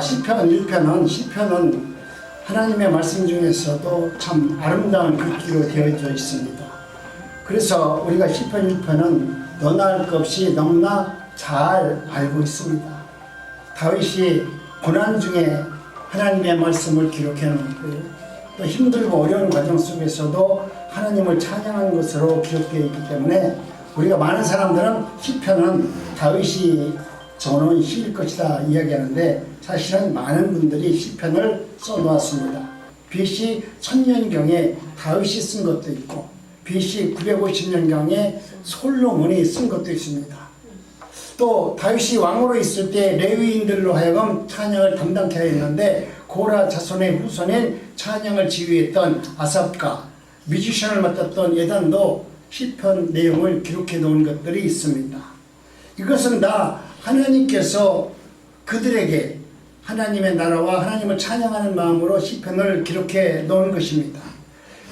시편 1편은 시편은 하나님의 말씀 중에서도 참 아름다운 글귀로 되어져 있습니다. 그래서 우리가 시편 1편은 너나 할 것 없이 너무나 잘 알고 있습니다. 다윗이 고난 중에 하나님의 말씀을 기록해 놓고 또 힘들고 어려운 과정 속에서도 하나님을 찬양한 것으로 기록되어 있기 때문에 우리가 많은 사람들은 시편은 다윗이 적어놓은 시일 것이다 이야기하는데 사실은 많은 분들이 시편을 써놓았습니다. BC 1000년경에 다윗이 쓴 것도 있고 BC 950년경에 솔로몬이 쓴 것도 있습니다. 또 다윗이 왕으로 있을 때 레위인들로 하여금 찬양을 담당케 하였는데 고라 자손의 후손인 찬양을 지휘했던 아삽과 뮤지션을 맡았던 예단도 시편 내용을 기록해 놓은 것들이 있습니다. 이것은 다 하나님께서 그들에게 하나님의 나라와 하나님을 찬양하는 마음으로 시편을 기록해 놓은 것입니다.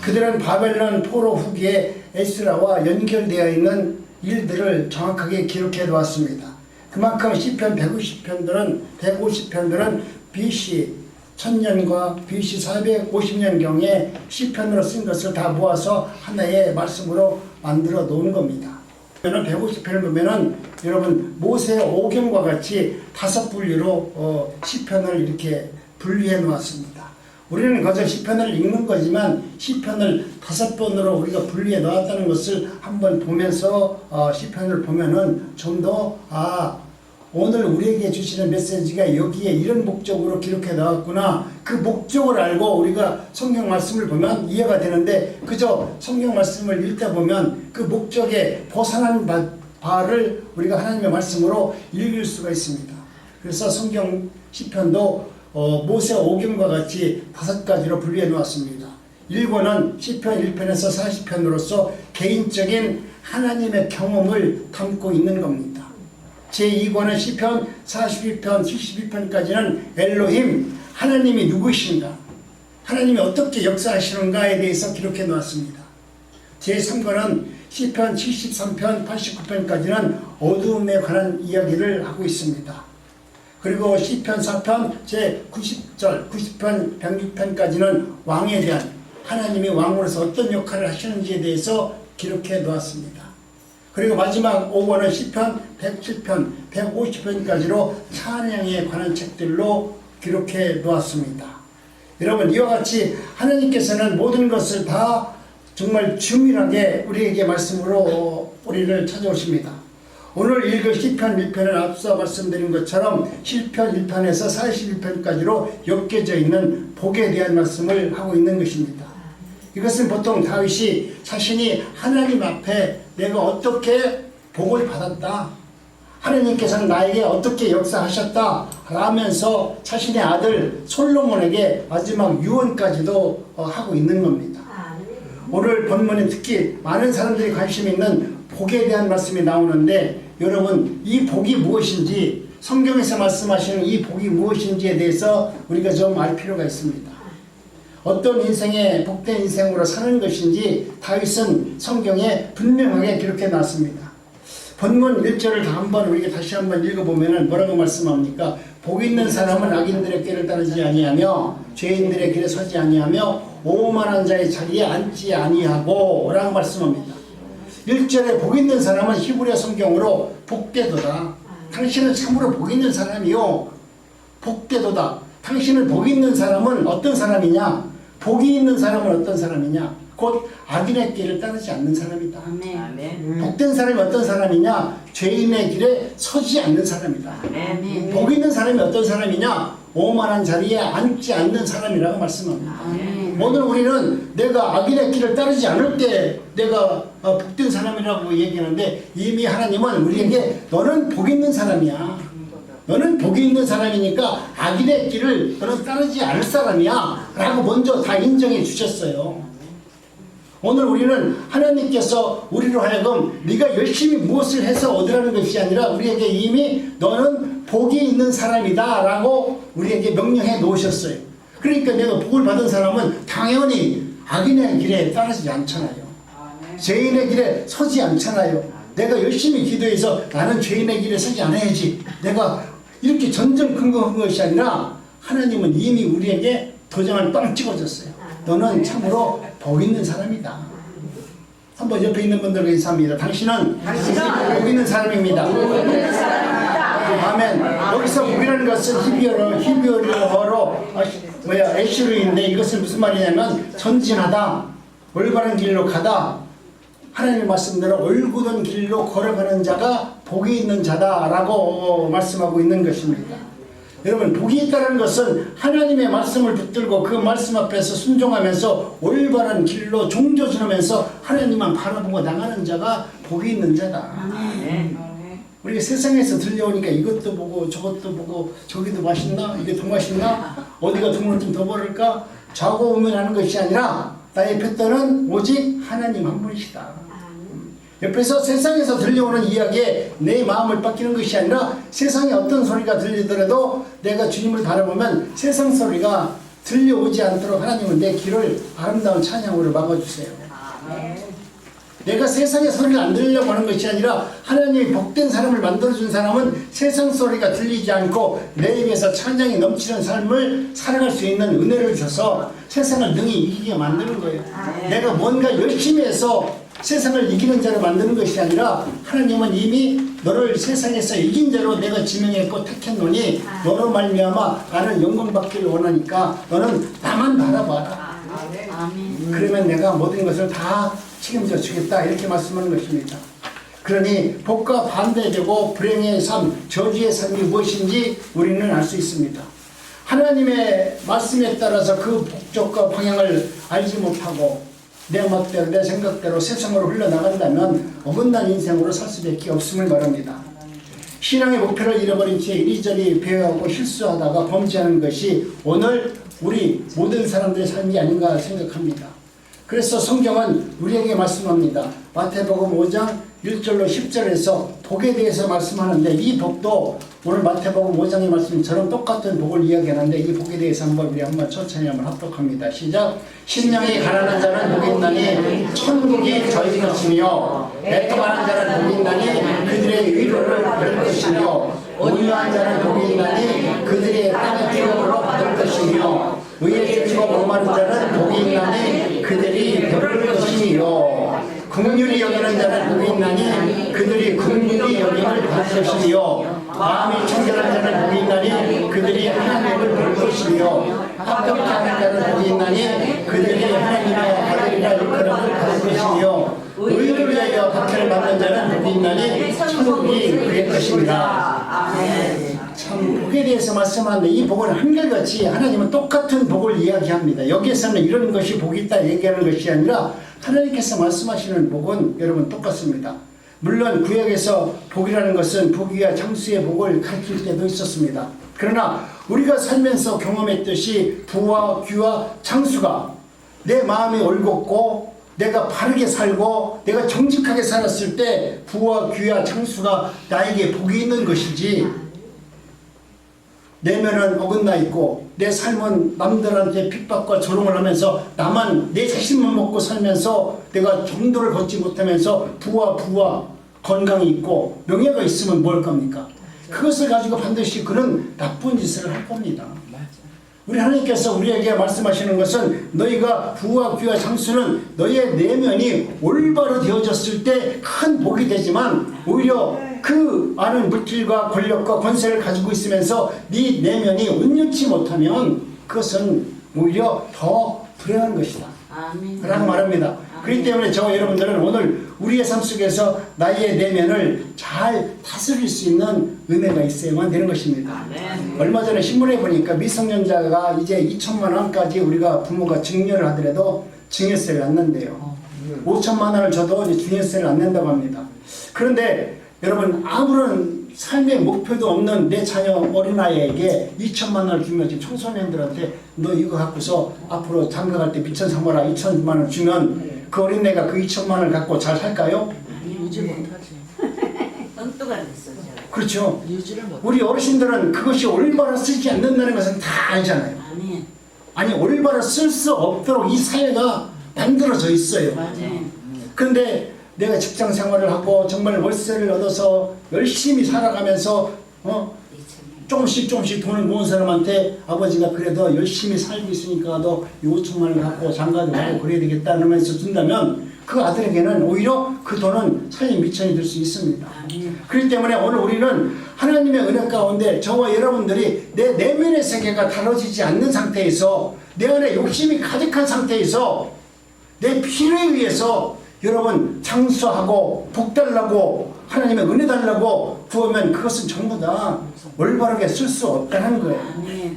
그들은 바벨론 포로 후기에 에스라와 연결되어 있는 일들을 정확하게 기록해 놓았습니다. 그만큼 시편 150편들은 BC 1000년과 BC 450년경에 시편으로 쓴 것을 다 모아서 하나의 말씀으로 만들어 놓은 겁니다. 150편을 보면은 여러분 모세의 오경과 같이 5분류로 시편을 이렇게 분류해 놓았습니다. 우리는 거저 시편을 읽는 거지만 시편을 5번으로 우리가 분류해 놓았다는 것을 한번 보면서 시편을 보면은 좀 더 오늘 우리에게 주시는 메시지가 여기에 이런 목적으로 기록해 나왔구나. 그 목적을 알고 우리가 성경 말씀을 보면 이해가 되는데 그저 성경 말씀을 읽다 보면 그 목적에 벗어난 바를 우리가 하나님의 말씀으로 읽을 수가 있습니다. 그래서 성경 시편도 모세 오경과 같이 5가지로 분류해 놓았습니다. 1권은 시편 1편에서 40편으로서 개인적인 하나님의 경험을 담고 있는 겁니다. 제2권은 시편 42편, 72편까지는 엘로힘, 하나님이 누구신가, 하나님이 어떻게 역사하시는가에 대해서 기록해 놓았습니다. 제3권은 시편 73편, 89편까지는 어두움에 관한 이야기를 하고 있습니다. 그리고 시편 4편, 제90절, 90편, 106편까지는 왕에 대한 하나님이 왕으로서 어떤 역할을 하시는지에 대해서 기록해 놓았습니다. 그리고 마지막 5권은 시편 107편, 150편까지로 찬양에 관한 책들로 기록해 놓았습니다. 여러분 이와 같이 하나님께서는 모든 것을 다 정말 중요하게 우리에게 말씀으로 우리를 찾아오십니다. 오늘 읽을 시편 1편은 앞서 말씀드린 것처럼 시편 1편에서 41편까지로 엮여져 있는 복에 대한 말씀을 하고 있는 것입니다. 이것은 보통 다윗이 자신이 하나님 앞에 내가 어떻게 복을 받았다, 하나님께서는 나에게 어떻게 역사하셨다 라면서 자신의 아들 솔로몬에게 마지막 유언까지도 하고 있는 겁니다. 오늘 본문에 특히 많은 사람들이 관심 있는 복에 대한 말씀이 나오는데 여러분 이 복이 무엇인지, 성경에서 말씀하시는 이 복이 무엇인지에 대해서 우리가 좀 알 필요가 있습니다. 어떤 인생의 복된 인생으로 사는 것인지 다윗은 성경에 분명하게 기록해 놨습니다. 본문 1절을 우리가 다시 한번 읽어보면 뭐라고 말씀합니까? 복 있는 사람은 악인들의 길을 따르지 아니하며 죄인들의 길에 서지 아니하며 오만한 자의 자리에 앉지 아니하고 라고 말씀합니다. 1절에 복 있는 사람은 히브리어 성경으로 복되도다. 당신은 참으로 복 있는 사람이요 복되도다. 당신은 복 있는 사람은 어떤 사람이냐? 복이 있는 사람은 어떤 사람이냐? 곧 악인의 길을 따르지 않는 사람이다. 아멘. 복된 사람이 어떤 사람이냐? 죄인의 길에 서지 않는 사람이다. 아멘. 복 있는 사람이 어떤 사람이냐? 오만한 자리에 앉지 않는 사람이라고 말씀합니다. 아멘. 오늘 우리는 내가 악인의 길을 따르지 않을 때 내가 복된 사람이라고 얘기하는데 이미 하나님은 우리에게 너는 복 있는 사람이야. 너는 복이 있는 사람이니까 악인의 길을 너는 따르지 않을 사람이야 라고 먼저 다 인정해 주셨어요. 오늘 우리는 하나님께서 우리로 하여금 네가 열심히 무엇을 해서 얻으라는 것이 아니라 우리에게 이미 너는 복이 있는 사람이다 라고 우리에게 명령해 놓으셨어요. 그러니까 내가 복을 받은 사람은 당연히 악인의 길에 따르지 않잖아요. 죄인의 길에 서지 않잖아요. 내가 열심히 기도해서 나는 죄인의 길에 서지 않아야지, 내가 이렇게 전전긍긍한 것이 아니라 하나님은 이미 우리에게 도장을 빵 찍어줬어요. 너는 참으로 복 있는 사람이다. 한번 옆에 있는 분들과 인사합니다. 당신은 복 있는 사람입니다. 아멘. 여기서 복이라는 것은 히브리어로 에슈르인데 이것은 무슨 말이냐면 전진하다, 올바른 길로 가다, 하나님의 말씀대로 올곧은 길로 걸어가는 자가 복이 있는 자다라고 말씀하고 있는 것입니다. 여러분, 복이 있다는 것은 하나님의 말씀을 붙들고 그 말씀 앞에서 순종하면서 올바른 길로 종조지르면서 하나님만 바라보고 나가는 자가 복이 있는 자다. 우리가 세상에서 들려오니까 이것도 보고 저것도 보고 저기도 맛있나? 이게 더 맛있나? 어디가 돈을 좀 더 벌을까? 좌고우면하는 것이 아니라 나의 푯더는 오직 하나님 한 분이시다. 옆에서 세상에서 들려오는 이야기에 내 마음을 뺏기는 것이 아니라 세상에 어떤 소리가 들리더라도 내가 주님을 바라보면 세상 소리가 들려오지 않도록 하나님은 내 길을 아름다운 찬양으로 막아주세요. 내가 세상의 소리를 안 들으려고 하는 것이 아니라 하나님이 복된 사람을 만들어준 사람은 세상 소리가 들리지 않고 내 입에서 찬양이 넘치는 삶을 살아갈 수 있는 은혜를 줘서 세상을 능히 이기게 만드는 거예요. 내가 뭔가 열심히 해서 세상을 이기는 자로 만드는 것이 아니라 하나님은 이미 너를 세상에서 이긴 자로 내가 지명했고 택했노니 너로 말미암아 나는 영광받기를 원하니까 너는 나만 바라봐라. 그러면 내가 모든 것을 다 책임져 주겠다, 이렇게 말씀하는 것입니다. 그러니 복과 반대되고 불행의 삶, 저주의 삶이 무엇인지 우리는 알 수 있습니다. 하나님의 말씀에 따라서 그 목적과 방향을 알지 못하고 내 멋대로 내 생각대로 세상으로 흘러나간다면 어긋난 인생으로 살 수밖에 없음을 말합니다. 신앙의 목표를 잃어버린 채 이리저리 배회하고 실수하다가 범죄하는 것이 오늘 우리 모든 사람들의 삶이 아닌가 생각합니다. 그래서 성경은 우리에게 말씀합니다. 마태복음 5장 1절로 10절에서 복에 대해서 말씀하는데 이 복도 오늘 마태복음 5장의 말씀처럼 똑같은 복을 이야기하는데 이 복에 대해서 우리 한번 천천히 한번 합독합니다. 시작. 심령이 가난한 자는 복이 있나니 천국이 저희 것이며 애통하는 자는 복이 있나니 그들의 위로를 받을 것이며 온유한 자는 복이 있나니 그들의 땅의 기업으로 받을 것이며 의에 쫓고 목마른 자는 복이 있나니 그들이 배부를 것이며 긍휼히 여기는 자는 복이 있나니 그들이 긍휼히 여김을 받을 것이며 마음이 청결한 자는 복이 있나니 그들이 하나님을 볼 것이며 합격하는 자는 복이 있나니 그들이 하나님의 아들이라 일컬음을 받을 것이며 의를 위하여 박해를 받는 자는 복이 있나니 천국이 그의 것입니다. 참 복에 대해서 말씀하는데 이 복은 한결같이 하나님은 똑같은 복을 이야기합니다. 여기에서는 이런 것이 복이 있다 얘기하는 것이 아니라 하나님께서 말씀하시는 복은 여러분 똑같습니다. 물론 구약에서 복이라는 것은 부귀와 장수의 복을 가르칠 때도 있었습니다. 그러나 우리가 살면서 경험했듯이 부와 귀와 장수가 내 마음이 올곧고 내가 바르게 살고 내가 정직하게 살았을 때 부와 귀와 장수가 나에게 복이 있는 것이지, 내면은 어긋나 있고 내 삶은 남들한테 핍박과 조롱을 하면서 나만 내 자신만 먹고 살면서 내가 정도를 걷지 못하면서 부와 건강이 있고 명예가 있으면 뭘 겁니까? 그것을 가지고 반드시 그런 나쁜 짓을 할 겁니다. 우리 하나님께서 우리에게 말씀하시는 것은 너희가 부와 귀와 장수는 너희의 내면이 올바로 되어졌을 때 큰 복이 되지만 오히려 그 많은 물질과 권력과 권세를 가지고 있으면서 네 내면이 온전치 못하면 그것은 오히려 더 불행한 것이다 라고 말합니다. 그렇기 때문에 저와 여러분들은 오늘 우리의 삶 속에서 나의 내면을 잘 다스릴 수 있는 은혜가 있어야만 되는 것입니다. 얼마 전에 신문에 보니까 미성년자가 이제 2천만 원까지 우리가 부모가 증여를 하더라도 증여세를 안 낸대요. 5천만 원을 줘도 이제 증여세를 안 낸다고 합니다. 그런데 여러분, 아무런 삶의 목표도 없는 내 자녀 어린아이에게 2천만 원을 주면 지금 청소년들한테 너 이거 갖고서 앞으로 장가 갈 때 미천 삼아라 2천만 원 주면 그 어린애가 그 2천만 원을 갖고 잘 살까요? 유지 못하지. 엉뚱한 됐어. 그렇죠. 유지를 못. 우리 어르신들은 그것이 올바로 쓰지 않는다는 것은 다 알잖아요. 아니 올바로 쓸 수 없도록 이 사회가 만들어져 있어요. 그런데 내가 직장 생활을 하고 정말 월세를 얻어서 열심히 살아가면서 조금씩 돈을 모은 사람한테 아버지가 그래도 열심히 살고 있으니까 너 5천만 원 갖고 장가도 가고 그래야 되겠다 하면서 준다면 그 아들에게는 오히려 그 돈은 살림 미천이 될 수 있습니다. 그렇기 때문에 오늘 우리는 하나님의 은혜 가운데 저와 여러분들이 내 내면의 세계가 다뤄지지 않는 상태에서 내 안에 욕심이 가득한 상태에서 내 필요에 의해서 여러분 장수하고 복달라고 하나님의 은혜 달라고 구하면 그것은 전부 다 올바르게 쓸 수 없다는 거예요.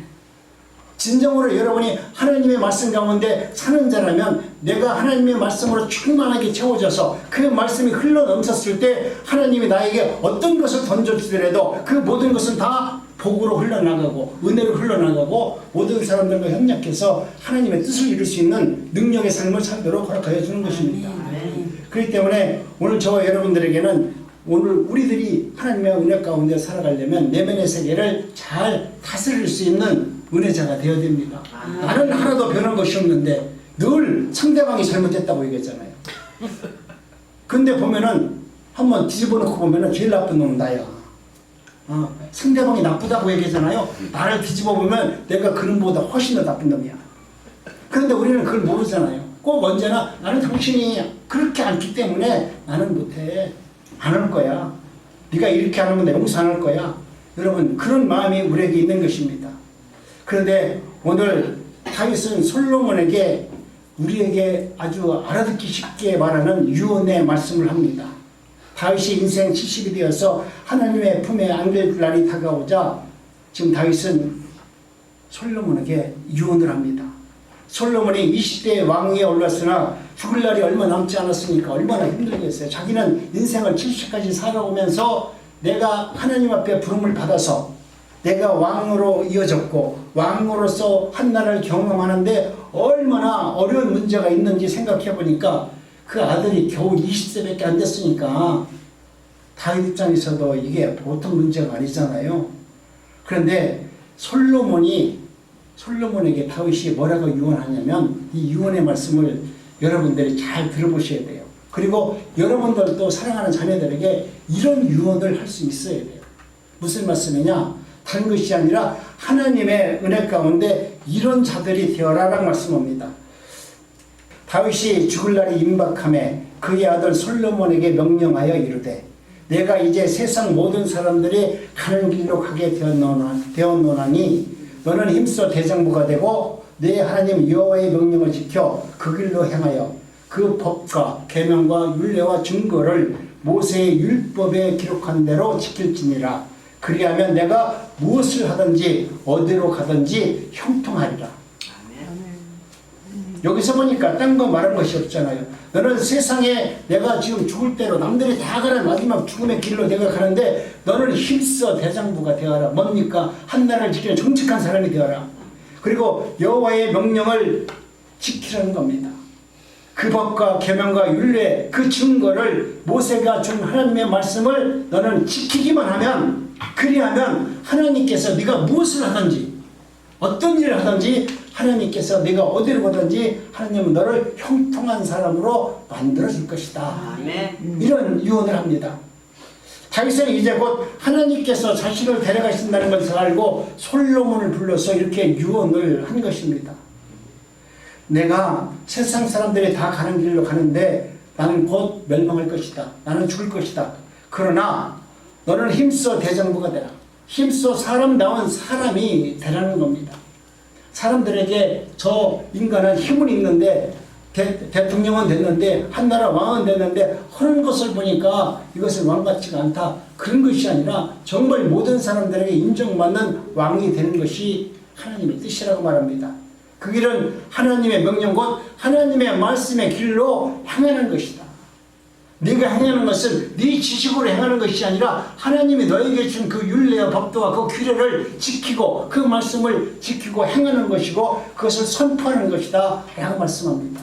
진정으로 여러분이 하나님의 말씀 가운데 사는 자라면 내가 하나님의 말씀으로 충만하게 채워져서 그 말씀이 흘러넘쳤을 때 하나님이 나에게 어떤 것을 던져주더라도 그 모든 것은 다 복으로 흘러나가고 은혜로 흘러나가고 모든 사람들과 협력해서 하나님의 뜻을 이룰 수 있는 능력의 삶을 살도록 허락하여 주는 것입니다. 그렇기 때문에 오늘 저와 여러분들에게는 오늘 우리들이 하나님의 은혜 가운데 살아가려면 내면의 세계를 잘 다스릴 수 있는 은혜자가 되어야 됩니다. 나는 하나도 변한 것이 없는데 늘 상대방이 잘못했다고 얘기했잖아요. 근데 보면은 한번 뒤집어 놓고 보면은 제일 나쁜 놈은 나야. 상대방이 나쁘다고 얘기하잖아요. 나를 뒤집어 보면 내가 그놈보다 훨씬 더 나쁜 놈이야. 그런데 우리는 그걸 모르잖아요. 꼭 언제나 나는 당신이 그렇게 않기 때문에 나는 못해. 안 할 거야. 네가 이렇게 안 하면 내가 용서 안 할 거야. 여러분 그런 마음이 우리에게 있는 것입니다. 그런데 오늘 다윗은 솔로몬에게 우리에게 아주 알아듣기 쉽게 말하는 유언의 말씀을 합니다. 다윗이 인생 70이 되어서 하나님의 품에 안길 날이 다가오자 지금 다윗은 솔로몬에게 유언을 합니다. 솔로몬이 20대의 왕위에 올랐으나 죽을 날이 얼마 남지 않았으니까 얼마나 힘들겠어요. 자기는 인생을 70까지 살아오면서 내가 하나님 앞에 부름을 받아서 내가 왕으로 이어졌고 왕으로서 한나라를 경험하는데 얼마나 어려운 문제가 있는지 생각해 보니까 그 아들이 겨우 20세밖에 안 됐으니까 다윗 입장에서도 이게 보통 문제가 아니잖아요. 그런데 솔로몬에게 다윗이 뭐라고 유언하냐면 이 유언의 말씀을 여러분들이 잘 들어보셔야 돼요. 그리고 여러분들도 사랑하는 자녀들에게 이런 유언을 할 수 있어야 돼요. 무슨 말씀이냐? 다른 것이 아니라 하나님의 은혜 가운데 이런 자들이 되어라라는 말씀입니다. 다윗이 죽을 날이 임박함에 그의 아들 솔로몬에게 명령하여 이르되 내가 이제 세상 모든 사람들이 가는 길로 가게 되었노나니 너는 힘써 대장부가 되고 내 하나님 여호와의 명령을 지켜 그 길로 행하여 그 법과 계명과 율례와 증거를 모세의 율법에 기록한 대로 지킬지니라. 그리하면 내가 무엇을 하든지 어디로 가든지 형통하리라. 여기서 보니까 딴 거 말한 것이 없잖아요. 너는 세상에 내가 지금 죽을 대로 남들이 다 가는 마지막 죽음의 길로 내가 가는데 너는 힘써 대장부가 되어라. 뭡니까? 한나라를 지키는 정직한 사람이 되어라. 그리고 여호와의 명령을 지키라는 겁니다. 그 법과 계명과 율례 그 증거를 모세가 준 하나님의 말씀을 너는 지키기만 하면 그리하면 하나님께서 네가 무엇을 하든지 어떤 일을 하든지 하나님께서 네가 어디로 가든지 하나님은 너를 형통한 사람으로 만들어줄 것이다. 이런 유언을 합니다. 다윗은 이제 곧 하나님께서 자신을 데려가신다는 것을 알고 솔로몬을 불러서 이렇게 유언을 한 것입니다. 내가 세상 사람들이 다 가는 길로 가는데 나는 곧 멸망할 것이다. 나는 죽을 것이다. 그러나 너는 힘써 대장부가 되라. 힘써 사람다운 사람이 되라는 겁니다. 사람들에게 저 인간은 힘은 있는데 대통령은 됐는데 한나라 왕은 됐는데 하는 것을 보니까 이것은 왕 같지가 않다. 그런 것이 아니라 정말 모든 사람들에게 인정받는 왕이 되는 것이 하나님의 뜻이라고 말합니다. 그 길은 하나님의 명령 곧 하나님의 말씀의 길로 향하는 것이다. 네가 행하는 것은 네 지식으로 행하는 것이 아니라 하나님이 너에게 준 그 율례와 법도와 그 규례를 지키고 그 말씀을 지키고 행하는 것이고 그것을 선포하는 것이다 라고 말씀합니다.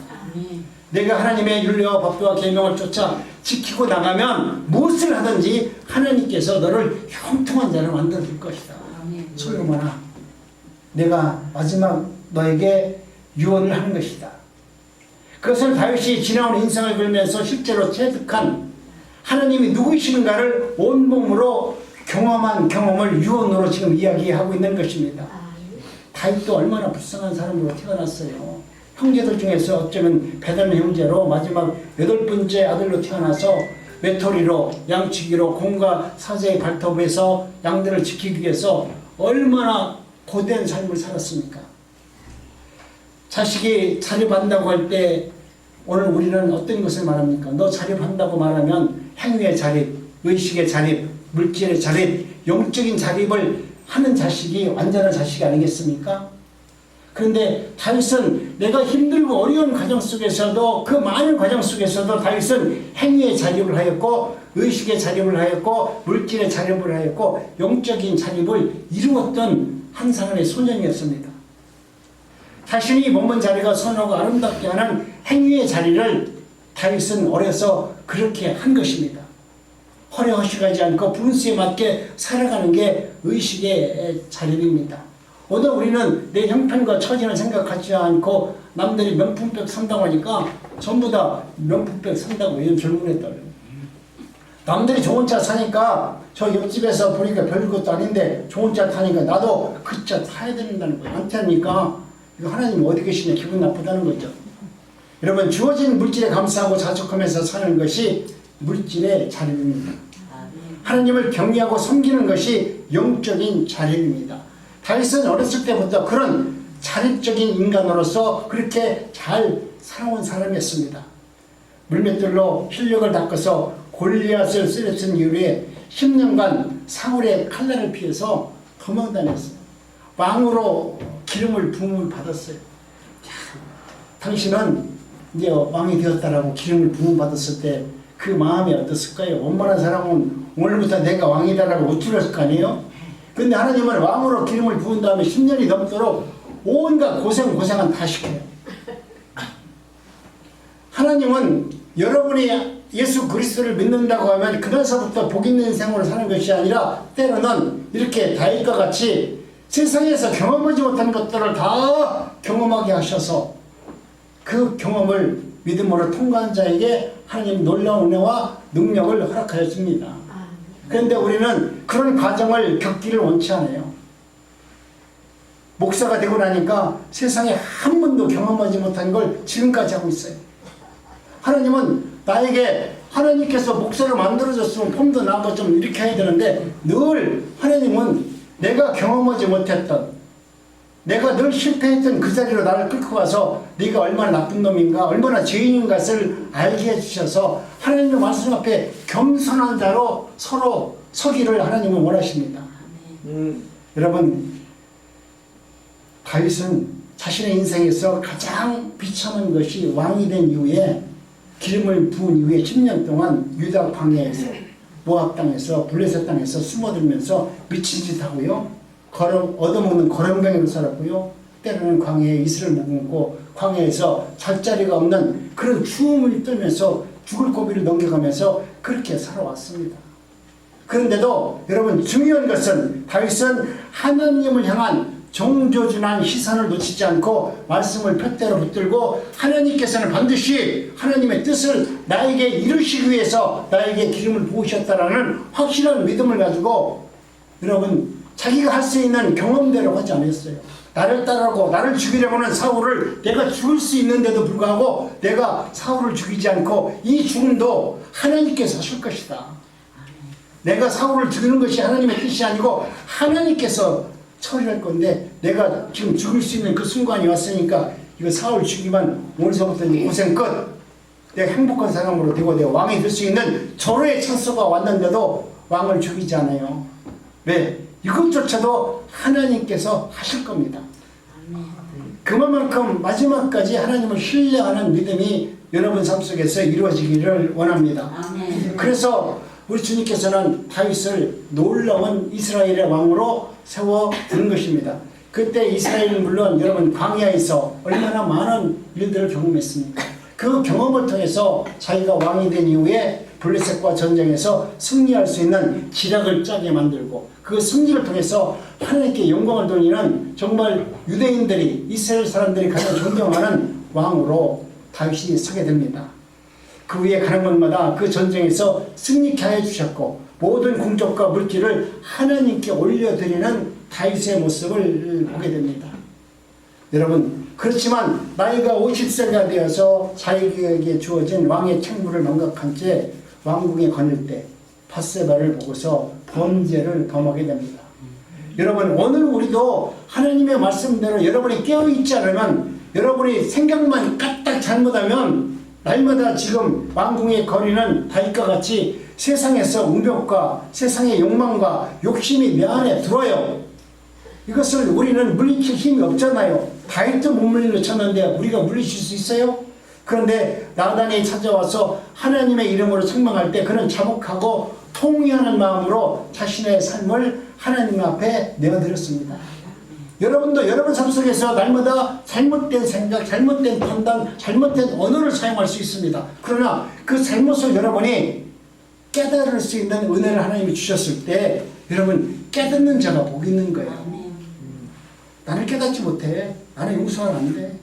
내가 하나님의 율례와 법도와 계명을 쫓아 지키고 나가면 무엇을 하든지 하나님께서 너를 형통한 자를 만들어 줄 것이다. 솔로몬아, 내가 마지막 너에게 유언을 하는 것이다. 그것을 다윗이 지나온 인생을 걸면서 실제로 체득한 하나님이 누구이신가를 온몸으로 경험한 경험을 유언으로 지금 이야기하고 있는 것입니다. 다윗도 얼마나 불쌍한 사람으로 태어났어요. 형제들 중에서 어쩌면 배단 형제로 마지막 8번째 아들로 태어나서 외톨이로 양치기로 공과 사제의 발톱에서 양들을 지키기 위해서 얼마나 고된 삶을 살았습니까? 자식이 자립한다고 할 때 오늘 우리는 어떤 것을 말합니까? 너 자립한다고 말하면 행위의 자립, 의식의 자립, 물질의 자립, 영적인 자립을 하는 자식이 완전한 자식이 아니겠습니까? 그런데 다윗은 내가 힘들고 어려운 과정 속에서도 그 많은 과정 속에서도 다윗은 행위의 자립을 하였고 의식의 자립을 하였고 물질의 자립을 하였고 영적인 자립을 이루었던 한 사람의 소년이었습니다. 자신이 머문 자리가 선하고 아름답게 하는 행위의 자리를 다윗은 어려서 그렇게 한 것입니다. 허례허식하지 않고 분수에 맞게 살아가는 게 의식의 자립입니다. 오늘 우리는 내 형편과 처지는 생각하지 않고 남들이 명품백 산다고 하니까 전부 다 명품백 산다고 요즘 젊은 애들. 남들이 좋은 차 사니까 저 옆집에서 보니까 별것도 아닌데 좋은 차 타니까 나도 그 차 타야 된다는 거예요. 안 타니까 이거 하나님 어디 계시냐 기분 나쁘다는 거죠. 여러분 주어진 물질에 감사하고 자축하면서 사는 것이 물질의 자립입니다. 하나님을 경외하고 섬기는 것이 영적인 자립입니다. 다윗은 어렸을 때부터 그런 자립적인 인간으로서 그렇게 잘 살아온 사람이었습니다. 물맷돌로 힐력을 닦아서 골리앗을 쓰러뜨린 이후에 10년간 사울의 칼날을 피해서 도망다녔어요. 왕으로 기름을 부음을 받았어요. 당신은 이제 왕이 되었다라고 기름을 부음 받았을 때 그 마음이 어떻을까요? 원만한 사람은 오늘부터 내가 왕이다라고 우쭐했을 거 아니에요? 근데 하나님은 왕으로 기름을 부은 다음에 10년이 넘도록 온갖 고생은 다 시켜요. 하나님은 여러분이 예수 그리스도를 믿는다고 하면 그날서부터 복 있는 인생으로 사는 것이 아니라 때로는 이렇게 다윗과 같이 세상에서 경험하지 못한 것들을 다 경험하게 하셔서 그 경험을 믿음으로 통과한 자에게 하나님 놀라운 은혜와 능력을 허락하였습니다. 그런데 우리는 그런 과정을 겪기를 원치 않아요. 목사가 되고 나니까 세상에 한 번도 경험하지 못한 걸 지금까지 하고 있어요. 하나님은 나에게 하나님께서 목사를 만들어줬으면 폼도 나고 좀 이렇게 해야 되는데 늘 하나님은 내가 경험하지 못했던 내가 늘 실패했던 그 자리로 나를 끌고 가서 네가 얼마나 나쁜 놈인가 얼마나 죄인인 것을 알게 해주셔서 하나님의 말씀 앞에 겸손한 자로 서로 서기를 하나님은 원하십니다. 여러분 다윗은 자신의 인생에서 가장 비참한 것이 왕이 된 이후에 기름을 부은 이후에 10년 동안 유다 광야에서 모압 땅에서 블레셋 땅에서 숨어들면서 미친 짓 하고요. 얻어먹는 거렁뱅이로 살았고요. 때로는 광야에 이슬을 머금고 광야에서 잠자리가 없는 그런 추움을 떨면서 죽을 고비를 넘겨가면서 그렇게 살아왔습니다. 그런데도 여러분 중요한 것은 다윗은 하나님을 향한 정조준한 시선을 놓치지 않고 말씀을 푯대로 붙들고 하나님께서는 반드시 하나님의 뜻을 나에게 이루시기 위해서 나에게 기름을 부으셨다라는 확실한 믿음을 가지고 여러분 자기가 할 수 있는 경험대로 하지 않았어요. 나를 따르고 나를 죽이려고 하는 사울을 내가 죽일 수 있는데도 불구하고 내가 사울을 죽이지 않고 이 죽음도 하나님께서 하실 것이다. 내가 사울을 죽이는 것이 하나님의 뜻이 아니고 하나님께서 처리할 건데 내가 지금 죽일 수 있는 그 순간이 왔으니까 이거 사울 죽이면 오늘서부터 고생 끝. 내가 행복한 사람으로 되고 내가 왕이 될 수 있는 절호의 찬스가 왔는데도 왕을 죽이지 않아요. 왜? 이것조차도 하나님께서 하실 겁니다. 그만큼 마지막까지 하나님을 신뢰하는 믿음이 여러분 삶 속에서 이루어지기를 원합니다. 그래서 우리 주님께서는 다윗을 놀라운 이스라엘의 왕으로 세워드는 것입니다. 그때 이스라엘은 물론 여러분 광야에서 얼마나 많은 일들을 경험했습니까? 그 경험을 통해서 자기가 왕이 된 이후에 블레셋과 전쟁에서 승리할 수 있는 지략을 짜게 만들고 그 승리를 통해서 하나님께 영광을 돌리는 정말 유대인들이 이스라엘 사람들이 가장 존경하는 왕으로 다윗이 서게 됩니다. 그 위에 가는 곳마다 그 전쟁에서 승리케 하여 주셨고 모든 궁적과 물질을 하나님께 올려드리는 다윗의 모습을 보게 됩니다. 여러분, 그렇지만 나이가 50세가 되어서 자기에게 주어진 왕의 책무를 망각한 채 왕궁에 거닐 때 밧세바를 보고서 범죄를 범하게 됩니다. 여러분, 오늘 우리도 하나님의 말씀대로 여러분이 깨어있지 않으면, 여러분이 생각만 까딱 잘못하면 날마다 지금 왕궁에 거리는 다윗과 같이 세상에서 우욕과 세상의 욕망과 욕심이 내 안에 들어요. 이것을 우리는 물리칠 힘이 없잖아요. 다윗도 못 물리쳤는데 우리가 물리칠 수 있어요? 그런데 나단이 찾아와서 하나님의 이름으로 책망할 때 그는 자복하고 통회하는 마음으로 자신의 삶을 하나님 앞에 내어드렸습니다. 여러분도 여러분 삶 속에서 날마다 잘못된 생각, 잘못된 판단, 잘못된 언어를 사용할 수 있습니다. 그러나 그 잘못을 여러분이 깨달을 수 있는 은혜를 하나님이 주셨을 때 여러분 깨닫는 자가 복이 있는 거예요. 나를 깨닫지 못해. 나는 용서하면 안 돼.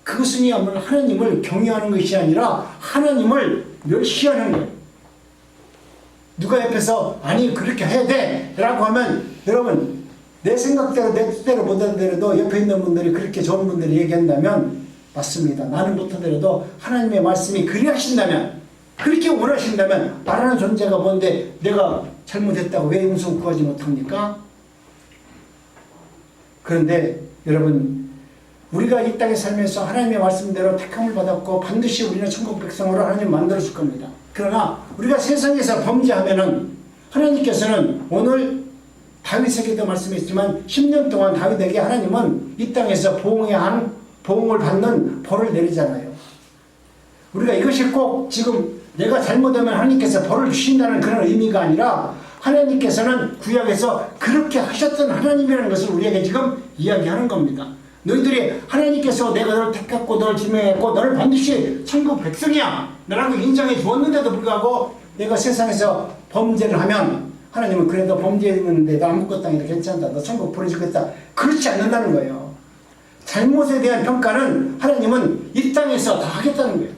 그것은이야말로 하나님을 경외하는 것이 아니라 하나님을 멸시하는 거예요. 누가 옆에서 아니 그렇게 해야 돼 라고 하면 여러분 내 생각대로 내 뜻대로 못하더라도 옆에 있는 분들이 그렇게 좋은 분들이 얘기한다면 맞습니다. 나는 못하더라도 하나님의 말씀이 그리하신다면, 그렇게 원하신다면 말하는 존재가 뭔데 내가 잘못했다고 왜 용서 구하지 못합니까? 그런데 여러분, 우리가 이 땅에 살면서 하나님의 말씀대로 택함을 받았고 반드시 우리는 천국 백성으로 하나님 만들어 줄 겁니다. 그러나 우리가 세상에서 범죄하면은 하나님께서는 오늘 다윗에게도 말씀했지만 10년 동안 다윗에게 하나님은 이 땅에서 보응을 받는 벌을 내리잖아요. 우리가 이것이 꼭 지금 내가 잘못하면 하나님께서 벌을 주신다는 그런 의미가 아니라 하나님께서는 구약에서 그렇게 하셨던 하나님이라는 것을 우리에게 지금 이야기하는 겁니다. 너희들이 하나님께서 내가 너를 택했고 너를 지명했고 너를 반드시 천국 백성이야 라고 인정해 주었는데도 불구하고 내가 세상에서 범죄를 하면 하나님은 그래도 범죄했는데 너 아무것도 아니다 괜찮다 너 천국 보내주겠다 그렇지 않는다는 거예요. 잘못에 대한 평가는 하나님은 이 땅에서 다 하겠다는 거예요.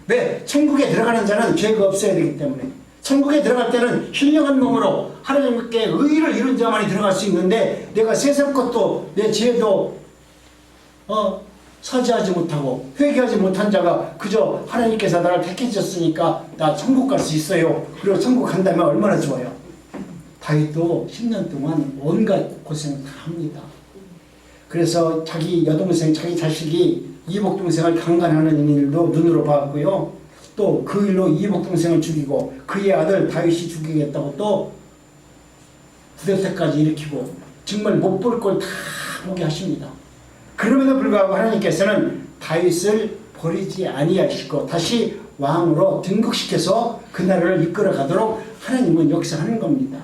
왜? 천국에 들어가는 자는 죄가 없어야 되기 때문에. 천국에 들어갈 때는 신령한 몸으로 하나님께 의의를 이룬 자만이 들어갈 수 있는데 내가 세상 것도 내 죄도 사죄하지 못하고 회개하지 못한 자가 그저 하나님께서 나를 택해 주셨으니까 나 천국 갈 수 있어요. 그리고 천국 간다면 얼마나 좋아요. 다윗도 10년 동안 온갖 고생을 다 합니다. 그래서 자기 여동생, 자기 자식이 이복 동생을 강간하는 일도 눈으로 봤고요. 또 그 일로 이복 동생을 죽이고 그의 아들 다윗이 죽이겠다고 또 구데타까지 일으키고 정말 못 볼 걸 다 보게 하십니다. 그럼에도 불구하고 하나님께서는 다윗을 버리지 아니하시고 다시 왕으로 등극시켜서 그 나라를 이끌어 가도록 하나님은 역사하는 겁니다.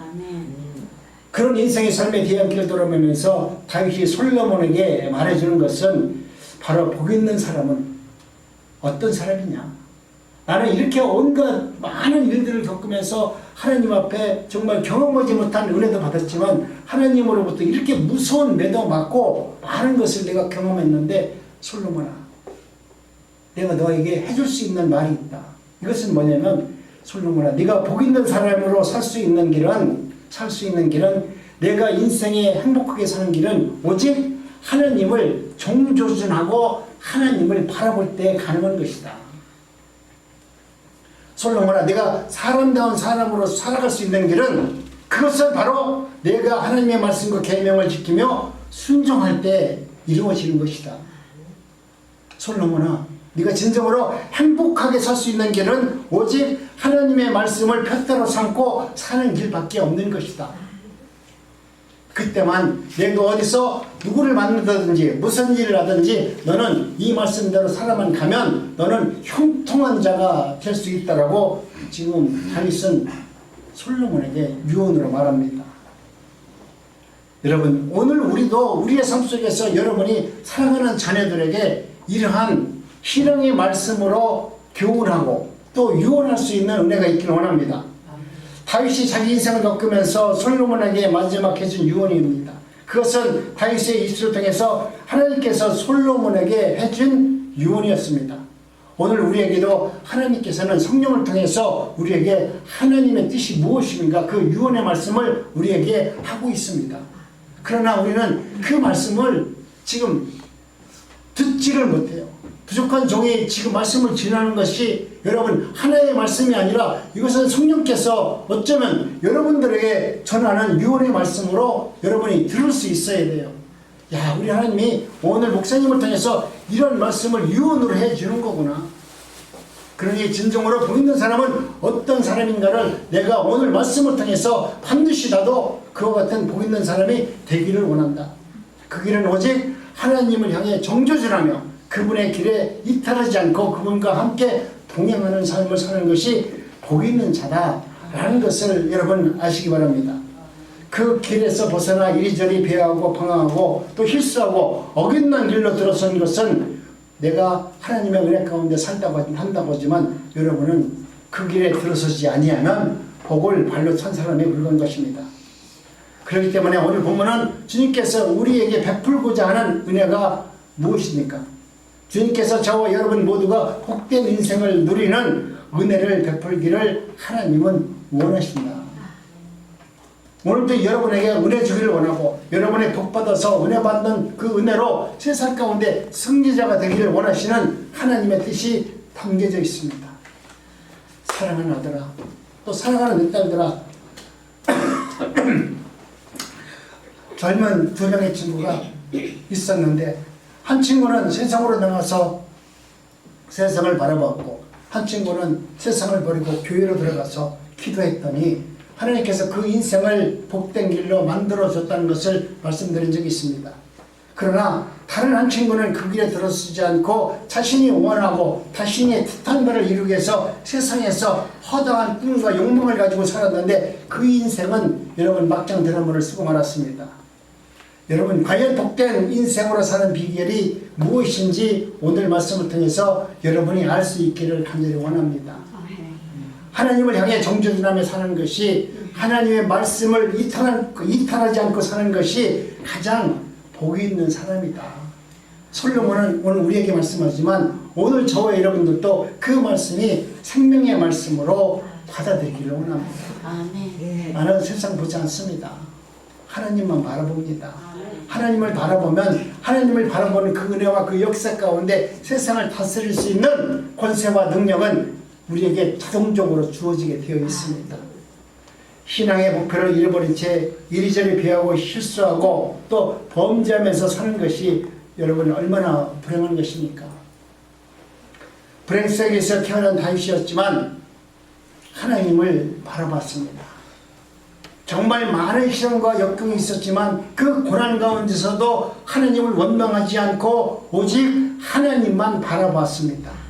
그런 인생의 삶의 뒤안길을 돌아보면서 다윗이 솔로몬에게 말해주는 것은 바로 복 있는 사람은 어떤 사람이냐. 나는 이렇게 온갖 많은 일들을 겪으면서 하나님 앞에 정말 경험하지 못한 은혜도 받았지만 하나님으로부터 이렇게 무서운 매도 맞고 많은 것을 내가 경험했는데 솔로몬아 내가 너에게 해줄 수 있는 말이 있다. 이것은 뭐냐면 솔로몬아 네가 복 있는 사람으로 살 수 있는 길은 내가 인생에 행복하게 사는 길은 오직 하나님을 정조준하고 하나님을 바라볼 때 가능한 것이다. 솔로몬아 네가 사람다운 사람으로 살아갈 수 있는 길은 그것은 바로 내가 하나님의 말씀과 계명을 지키며 순종할 때 이루어지는 것이다. 솔로몬아 네가 진정으로 행복하게 살 수 있는 길은 오직 하나님의 말씀을 표대로 삼고 사는 길밖에 없는 것이다. 그때만 내가 어디서 누구를 만나든지 무슨 일을 하든지 너는 이 말씀대로 살아만 가면 너는 형통한 자가 될 수 있다라고 지금 다윗은 솔로몬에게 유언으로 말합니다. 여러분 오늘 우리도 우리의 삶 속에서 여러분이 사랑하는 자녀들에게 이러한 신앙의 말씀으로 교훈하고 또 유언할 수 있는 은혜가 있기를 원합니다. 다윗이 자기 인생을 겪으면서 솔로몬에게 마지막 해준 유언입니다. 그것은 다윗의 입술을 통해서 하나님께서 솔로몬에게 해준 유언이었습니다. 오늘 우리에게도 하나님께서는 성령을 통해서 우리에게 하나님의 뜻이 무엇인가 그 유언의 말씀을 우리에게 하고 있습니다. 그러나 우리는 그 말씀을 지금 듣지를 못해요. 부족한 종이 지금 말씀을 전하는 것이 여러분 하나의 말씀이 아니라 이것은 성령께서 어쩌면 여러분들에게 전하는 유언의 말씀으로 여러분이 들을 수 있어야 돼요. 야, 우리 하나님이 오늘 목사님을 통해서 이런 말씀을 유언으로 해주는 거구나. 그러니 진정으로 복 있는 사람은 어떤 사람인가를 내가 오늘 말씀을 통해서 반드시 나도 그와 같은 복 있는 사람이 되기를 원한다. 그 길은 오직 하나님을 향해 정조준하며 그분의 길에 이탈하지 않고 그분과 함께 동행하는 삶을 사는 것이 복 있는 자다라는 것을 여러분 아시기 바랍니다. 그 길에서 벗어나 이리저리 배회하고 방황하고 또 실수하고 어긋난 길로 들어선 것은 내가 하나님의 은혜 가운데 살다고 한다고 하지만 여러분은 그 길에 들어서지 아니하면 복을 발로 찬 사람에 불과한 것입니다. 그렇기 때문에 오늘 본문은 주님께서 우리에게 베풀고자 하는 은혜가 무엇입니까? 주님께서 저와 여러분 모두가 복된 인생을 누리는 은혜를 베풀기를 하나님은 원하신다. 오늘도 여러분에게 은혜 주기를 원하고 여러분의 복받아서 은혜 받는 그 은혜로 세상 가운데 승리자가 되기를 원하시는 하나님의 뜻이 담겨져 있습니다. 사랑하는 아들아, 또 사랑하는 내 딸들아, 젊은 두 명의 친구가 있었는데 한 친구는 세상으로 나가서 세상을 바라보았고 한 친구는 세상을 버리고 교회로 들어가서 기도했더니 하나님께서 그 인생을 복된 길로 만들어줬다는 것을 말씀드린 적이 있습니다. 그러나 다른 한 친구는 그 길에 들어서지 않고 자신이 원하고 자신의 뜻한 바를 이루기 위해서 세상에서 허다한 꿈과 욕망을 가지고 살았는데 그 인생은 여러분 막장 드라마를 쓰고 말았습니다. 여러분 과연 복된 인생으로 사는 비결이 무엇인지 오늘 말씀을 통해서 여러분이 알 수 있기를 간절히 원합니다. 하나님을 향해 정죄하며 사는 것이 하나님의 말씀을 이탈하지 않고 사는 것이 가장 복이 있는 사람이다. 솔로몬은 오늘 우리에게 말씀하지만 오늘 저와 여러분들도 그 말씀이 생명의 말씀으로 받아들이기를 원합니다. 아멘. 나는 세상 보지 않습니다. 하나님만 바라봅니다. 하나님을 바라보면 하나님을 바라보는 그 은혜와 그 역사 가운데 세상을 다스릴 수 있는 권세와 능력은 우리에게 자동적으로 주어지게 되어 있습니다. 신앙의 목표를 잃어버린 채 이리저리 배하고 실수하고 또 범죄하면서 사는 것이 여러분 얼마나 불행한 것입니까? 불행 속에서 태어난 다윗이었지만 하나님을 바라봤습니다. 정말 많은 시련과 역경이 있었지만 그 고난 가운데서도 하나님을 원망하지 않고 오직 하나님만 바라봤습니다.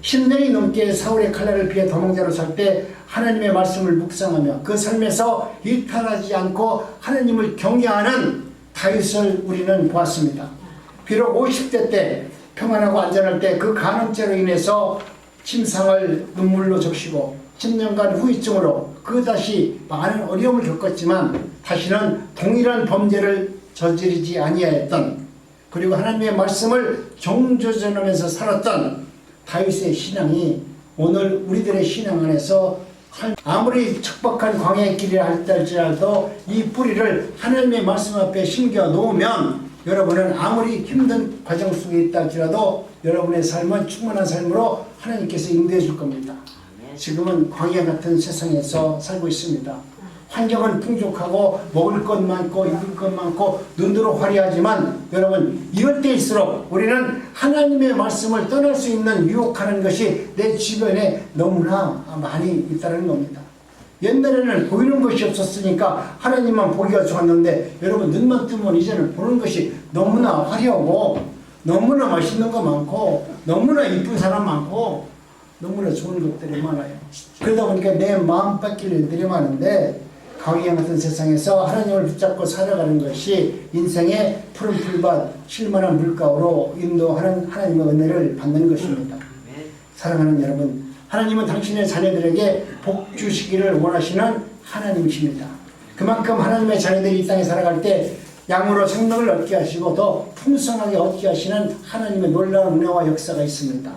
10년이 넘게 사울의 칼날을 피해 도망자로 살 때 하나님의 말씀을 묵상하며 그 삶에서 이탈하지 않고 하나님을 경외하는 다윗을 우리는 보았습니다. 비록 50대 때 평안하고 안전할 때 그 간음죄로 인해서 침상을 눈물로 적시고 10년간 후유증으로 그다시 많은 어려움을 겪었지만 다시는 동일한 범죄를 저지르지 아니하였던 그리고 하나님의 말씀을 정조전하면서 살았던 다윗의 신앙이 오늘 우리들의 신앙 안에서 아무리 척박한 광야의 길이라 할지라도 이 뿌리를 하나님의 말씀 앞에 심겨 놓으면 여러분은 아무리 힘든 과정 속에 있다 할지라도 여러분의 삶은 충만한 삶으로 하나님께서 인도해 줄 겁니다. 지금은 광야 같은 세상에서 살고 있습니다. 환경은 풍족하고 먹을 것 많고 입을 것 많고 눈으로 화려하지만 여러분 이럴 때일수록 우리는 하나님의 말씀을 떠날 수 있는 유혹하는 것이 내 주변에 너무나 많이 있다는 겁니다. 옛날에는 보이는 것이 없었으니까 하나님만 보기가 좋았는데 여러분 눈만 뜨면 이제는 보는 것이 너무나 화려하고 너무나 맛있는 거 많고 너무나 이쁜 사람 많고 너무나 좋은 것들이 많아요. 그러다 보니까 내 마음 뺏길 일들이 많은데 광야 같은 세상에서 하나님을 붙잡고 살아가는 것이 인생의 푸른 풀밭 쉴만한 물가로 인도하는 하나님의 은혜를 받는 것입니다. 사랑하는 여러분, 하나님은 당신의 자녀들에게 복 주시기를 원하시는 하나님이십니다. 그만큼 하나님의 자녀들이 이 땅에 살아갈 때 양으로 생명을 얻게 하시고 더 풍성하게 얻게 하시는 하나님의 놀라운 은혜와 역사가 있습니다.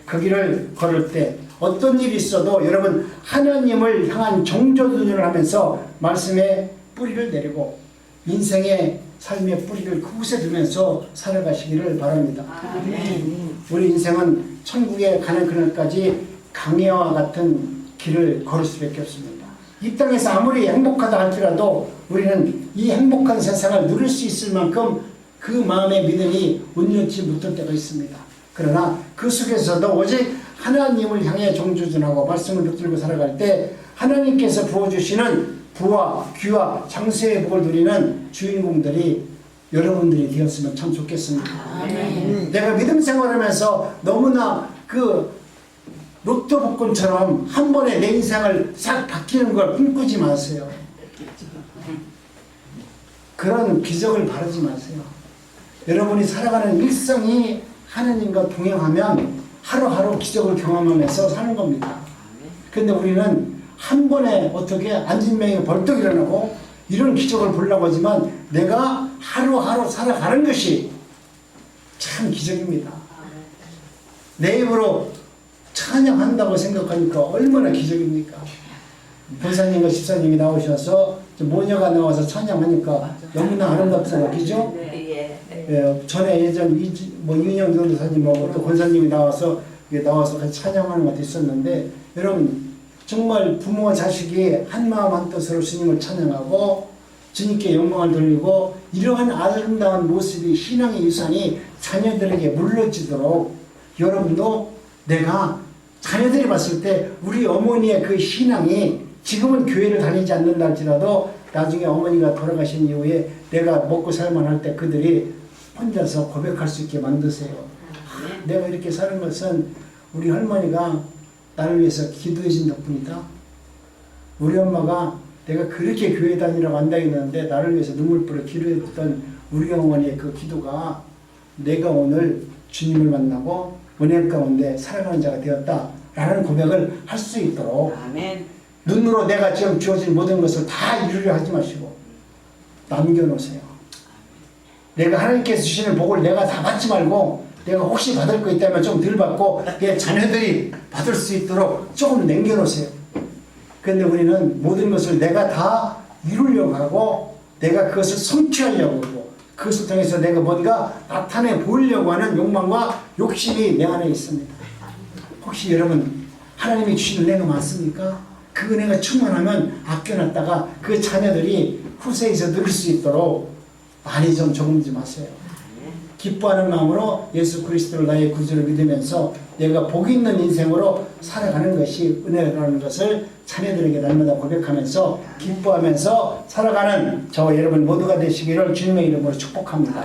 그 길을 걸을 때 어떤 일이 있어도 여러분 하나님을 향한 정조준을 하면서 말씀의 뿌리를 내리고 인생의 삶의 뿌리를 그곳에 두면서 살아가시기를 바랍니다. 우리 인생은 천국에 가는 그날까지 강해와 같은 길을 걸을 수밖에 없습니다. 이 땅에서 아무리 행복하다 할지라도 우리는 이 행복한 세상을 누릴 수 있을 만큼 그 마음의 믿음이 온전치 못할 때가 있습니다. 그러나 그 속에서도 오직 하나님을 향해 정조준하고 말씀을 붙들고 살아갈 때 하나님께서 부어주시는 부와 귀와 장세의 복을 누리는 주인공들이 여러분들이 되었으면 참 좋겠습니다. 내가 믿음 생활하면서 너무나 그 로또 복권처럼 한 번에 내 인생을 싹 바뀌는 걸 꿈꾸지 마세요. 그런 기적을 바라지 마세요. 여러분이 살아가는 일상이 하나님과 동행하면 하루하루 기적을 경험하면서 사는 겁니다. 그런데 우리는 한 번에 어떻게 안진명이 벌떡 일어나고 이런 기적을 보려고 하지만 내가 하루하루 살아가는 것이 참 기적입니다. 내 입으로 찬양한다고 생각하니까 얼마나 기적입니까? 권사님과 집사님이 나오셔서 모녀가 나와서 찬양하니까 너무나 아름답다 생각이죠? 예, 전에 예전 이은영 전도사님하고 또 권사님이 나와서 같이 찬양하는 것도 있었는데 여러분 정말 부모와 자식이 한마음 한뜻으로 주님을 찬양하고 주님께 영광을 돌리고 이러한 아름다운 모습이 신앙의 유산이 자녀들에게 물려지도록 여러분도 내가 자녀들이 봤을 때 우리 어머니의 그 신앙이 지금은 교회를 다니지 않는다 할지라도 나중에 어머니가 돌아가신 이후에 내가 먹고 살만할 때 그들이 혼자서 고백할 수 있게 만드세요. 내가 이렇게 사는 것은 우리 할머니가 나를 위해서 기도해 준 덕분이다. 우리 엄마가 내가 그렇게 교회 다니라고 안다했는데 나를 위해서 눈물 뿌려 기도했던 우리 어머니의 그 기도가 내가 오늘 주님을 만나고 은혜 가운데 살아가는 자가 되었다라는 고백을 할 수 있도록 눈으로 내가 지금 주어진 모든 것을 다 이루려 하지 마시고 남겨놓으세요. 내가 하나님께서 주시는 복을 내가 다 받지 말고 내가 혹시 받을 거 있다면 좀 덜 받고 내 자녀들이 받을 수 있도록 조금 남겨놓으세요. 그런데 우리는 모든 것을 내가 다 이루려고 하고 내가 그것을 성취하려고 하고 그것을 통해서 내가 뭔가 나타내 보이려고 하는 욕망과 욕심이 내 안에 있습니다. 혹시 여러분 하나님이 주신 은혜가 많습니까? 그 은혜가 충만하면 아껴놨다가 그 자녀들이 후세에서 누릴 수 있도록 많이 좀 조금 좀 하세요. 기뻐하는 마음으로 예수 그리스도를 나의 구주로 믿으면서 내가 복 있는 인생으로 살아가는 것이 은혜라는 것을 자녀들에게 날마다 고백하면서 기뻐하면서 살아가는 저와 여러분 모두가 되시기를 주님의 이름으로 축복합니다.